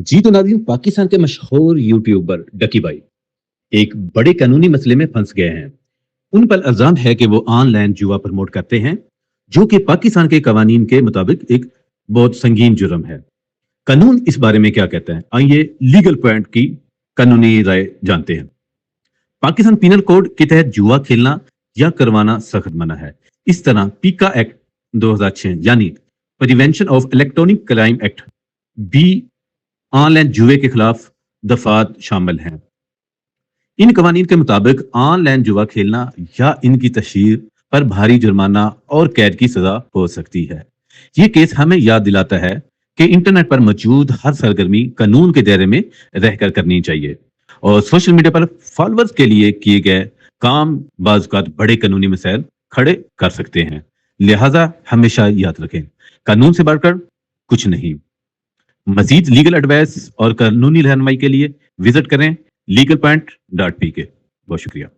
जी तो नाज़रीन, पाकिस्तान के मशहूर यूट्यूबर डकी भाई एक बड़े कानूनी मसले में फंस गए हैं। उन पर इल्जाम है कि वो ऑनलाइन जुआ प्रमोट करते हैं, जो कि पाकिस्तान के कवानीन के मुताबिक एक बहुत संगीन जुर्म है। कानून इस बारे में क्या कहता है, आइए लीगल पॉइंट की कानूनी राय जानते हैं। पाकिस्तान पीनल कोड के तहत जुआ खेलना या करवाना सख्त मना है। इस तरह पीका एक्ट 2006 यानी prevention of electronic crime act भी ऑनलाइन जुए के खिलाफ दफात शामिल हैं। इन कवानीन के मुताबिक ऑनलाइन जुआ खेलना या इनकी तशहीर पर भारी जुर्माना और कैद की सजा हो सकती है। ये केस हमें याद दिलाता है कि इंटरनेट पर मौजूद हर सरगर्मी कानून के दायरे में रहकर करनी चाहिए और सोशल मीडिया पर फॉलोअर्स के लिए किए गए काम बाज़ औक़ात बड़े कानूनी मसाइल खड़े कर सकते हैं। लिहाजा हमेशा याद रखें, कानून से बढ़कर कुछ नहीं। मजीद लीगल एडवाइस और कानूनी रहनुमाई के लिए विजिट करें legalpoint.pk। बहुत शुक्रिया।